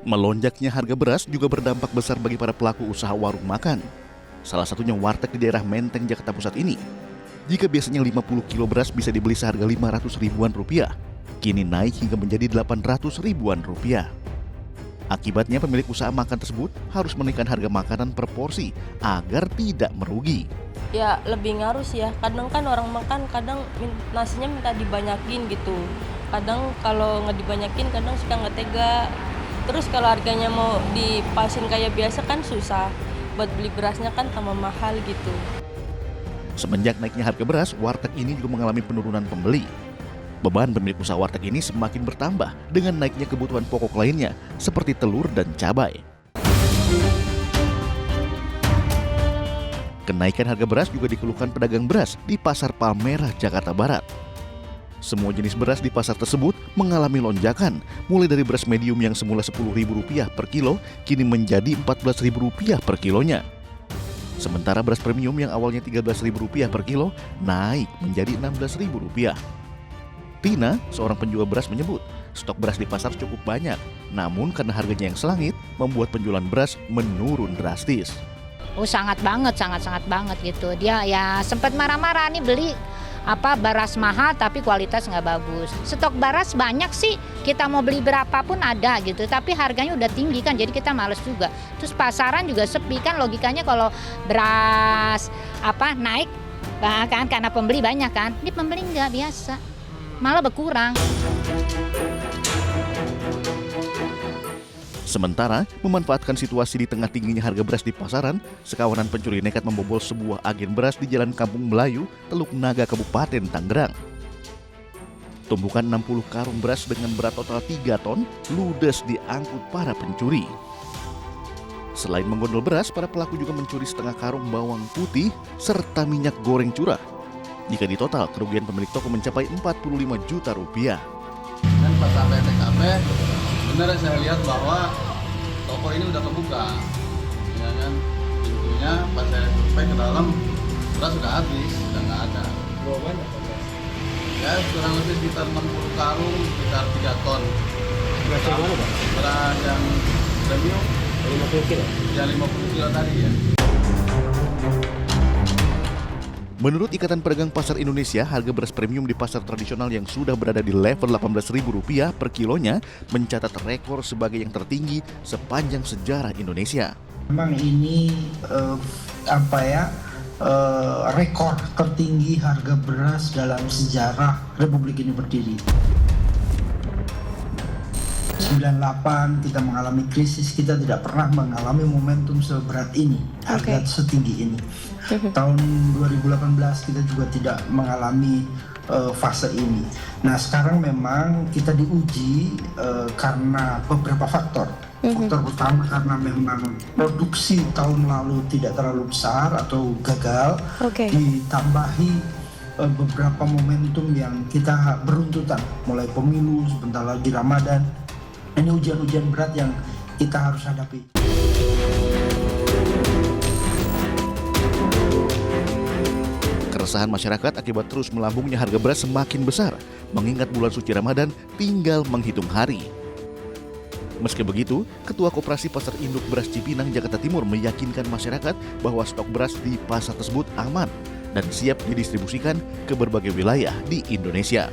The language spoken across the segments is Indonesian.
Melonjaknya harga beras juga berdampak besar bagi para pelaku usaha warung makan. Salah satunya warteg di daerah Menteng, Jakarta Pusat ini. Jika biasanya 50 kilo beras bisa dibeli seharga 500 ribuan rupiah, kini naik hingga menjadi 800 ribuan rupiah. Akibatnya pemilik usaha makan tersebut harus menaikkan harga makanan per porsi agar tidak merugi. Ya lebih ngaruh sih ya, kadang kan orang makan kadang nasinya minta dibanyakin gitu. Kadang kalau nggak dibanyakin kadang suka nggak tega. Terus kalau harganya mau dipasin kayak biasa kan susah. Buat beli berasnya kan tambah mahal gitu. Semenjak naiknya harga beras, warteg ini juga mengalami penurunan pembeli. Beban pemilik usaha warteg ini semakin bertambah dengan naiknya kebutuhan pokok lainnya seperti telur dan cabai. Kenaikan harga beras juga dikeluhkan pedagang beras di Pasar Palmerah, Jakarta Barat. Semua jenis beras di pasar tersebut mengalami lonjakan, mulai dari beras medium yang semula Rp10.000 per kilo, kini menjadi Rp14.000 per kilonya. Sementara beras premium yang awalnya Rp13.000 per kilo, naik menjadi Rp16.000. Tina, seorang penjual beras menyebut, stok beras di pasar cukup banyak, namun karena harganya yang selangit, membuat penjualan beras menurun drastis. Oh sangat banget gitu. Dia ya sempat marah-marah nih beli beras mahal tapi kualitas nggak bagus. Stok beras banyak sih, kita mau beli berapapun ada gitu, tapi harganya udah tinggi kan, jadi kita males juga. Terus pasaran juga sepi kan, logikanya kalau beras naik kan karena pembeli banyak kan, ini pembeli nggak biasa, malah berkurang. Sementara, memanfaatkan situasi di tengah tingginya harga beras di pasaran, sekawanan pencuri nekat membobol sebuah agen beras di Jalan Kampung Melayu, Teluk Naga, Kabupaten Tangerang. Tumpukan 60 karung beras dengan berat total 3 ton ludes diangkut para pencuri. Selain menggondol beras, para pelaku juga mencuri setengah karung bawang putih serta minyak goreng curah. Jika ditotal, kerugian pemilik toko mencapai Rp45 juta. Dan pas sampai TKP, benar saya lihat bahwa toko ini udah kebuka, ya kan, pintunya pas saya sampai ke dalam beras sudah habis, sudah nggak ada. Berapa banyak beras? Ya kurang lebih sekitar 60 karung, sekitar 3 ton. Beras yang mana Pak? Beras yang premium 50 kilo? Ya 50 kilo tadi ya. Menurut Ikatan Pedagang Pasar Indonesia, harga beras premium di pasar tradisional yang sudah berada di level Rp18.000 per kilonya mencatat rekor sebagai yang tertinggi sepanjang sejarah Indonesia. Memang ini rekor tertinggi harga beras dalam sejarah Republik ini berdiri. 98 kita mengalami krisis, kita tidak pernah mengalami momentum seberat ini, harga setinggi ini. Tahun 2018 kita juga tidak mengalami fase ini. Nah sekarang memang kita diuji karena beberapa faktor. Faktor pertama karena memang produksi tahun lalu tidak terlalu besar atau gagal, ditambahi beberapa momentum yang kita beruntutan, mulai pemilu, sebentar lagi Ramadan. Ini ujian-ujian berat yang kita harus hadapi. Keresahan masyarakat akibat terus melambungnya harga beras semakin besar, mengingat bulan suci Ramadan tinggal menghitung hari. Meski begitu, Ketua Koperasi Pasar Induk Beras Cipinang, Jakarta Timur meyakinkan masyarakat bahwa stok beras di pasar tersebut aman dan siap didistribusikan ke berbagai wilayah di Indonesia.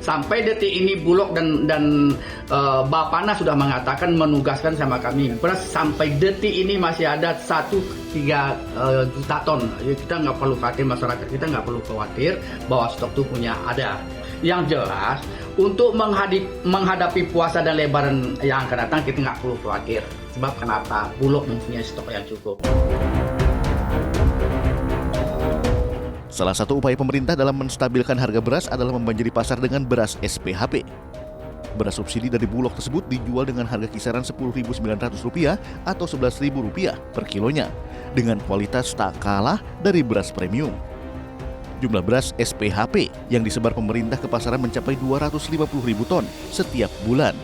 Sampai detik ini Bulog dan Bapana sudah mengatakan, menugaskan sama kami, beras sampai detik ini masih ada 1,3 juta ton. Kita nggak perlu khawatir, masyarakat kita nggak perlu khawatir bahwa stok itu punya ada. Yang jelas, untuk menghadapi puasa dan lebaran yang akan datang, kita nggak perlu khawatir. Sebab kenapa? Bulog mempunyai stok yang cukup. Salah satu upaya pemerintah dalam menstabilkan harga beras adalah membanjiri pasar dengan beras SPHP. Beras subsidi dari Bulog tersebut dijual dengan harga kisaran Rp10.900 atau Rp11.000 per kilonya, dengan kualitas tak kalah dari beras premium. Jumlah beras SPHP yang disebar pemerintah ke pasaran mencapai 250.000 ton setiap bulan.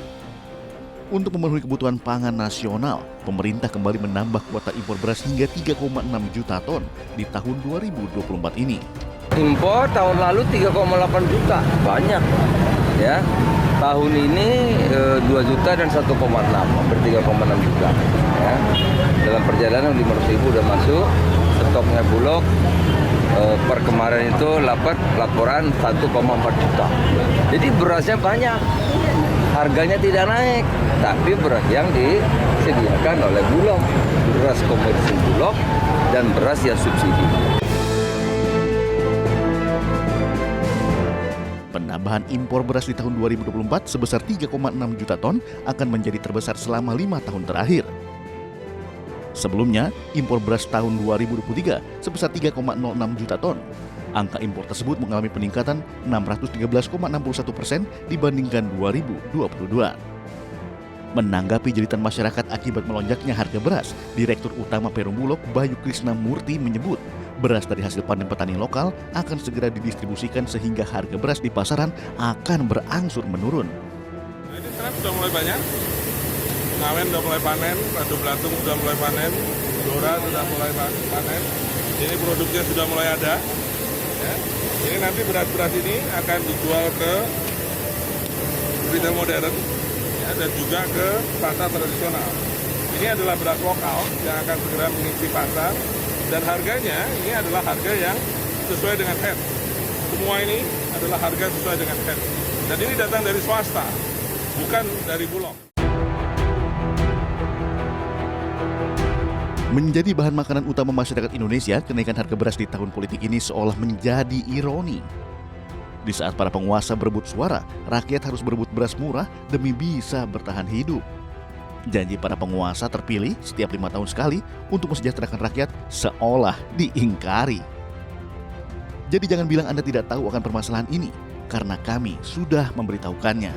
Untuk memenuhi kebutuhan pangan nasional, pemerintah kembali menambah kuota impor beras hingga 3,6 juta ton di tahun 2024 ini. Impor tahun lalu 3,8 juta, banyak ya. Tahun ini 2 juta dan 1,6, hampir 3,6 juta. Ya. Dalam perjalanan 500.000 udah masuk, stoknya Bulog per kemarin itu dapat laporan 1,4 juta. Jadi berasnya banyak, harganya tidak naik, tapi beras yang disediakan oleh Bulog, beras komersil Bulog dan beras yang subsidi. Penambahan impor beras di tahun 2024 sebesar 3,6 juta ton akan menjadi terbesar selama 5 tahun terakhir. Sebelumnya, impor beras tahun 2023 sebesar 3,06 juta ton. Angka impor tersebut mengalami peningkatan 613,61% dibandingkan 2022. Menanggapi jeritan masyarakat akibat melonjaknya harga beras, Direktur Utama Perum Bulog Bayu Krisnamurti menyebut beras dari hasil panen petani lokal akan segera didistribusikan sehingga harga beras di pasaran akan berangsur menurun. Nah, ini sekarang sudah mulai banyak. Ngawen sudah mulai panen, Radu Belatung sudah mulai panen, Dora sudah mulai panen. Ini produknya sudah mulai ada. Ya. Ini nanti beras-beras ini akan dijual ke retail modern ya, dan juga ke pasar tradisional. Ini adalah beras lokal yang akan segera mengisi pasar dan harganya ini adalah harga yang sesuai dengan HET. Semua ini adalah harga sesuai dengan HET. Dan ini datang dari swasta, bukan dari Bulog. Menjadi bahan makanan utama masyarakat Indonesia, kenaikan harga beras di tahun politik ini seolah menjadi ironi. Di saat para penguasa berebut suara, rakyat harus berebut beras murah demi bisa bertahan hidup. Janji para penguasa terpilih setiap 5 tahun sekali untuk mensejahterakan rakyat seolah diingkari. Jadi jangan bilang Anda tidak tahu akan permasalahan ini, karena kami sudah memberitahukannya.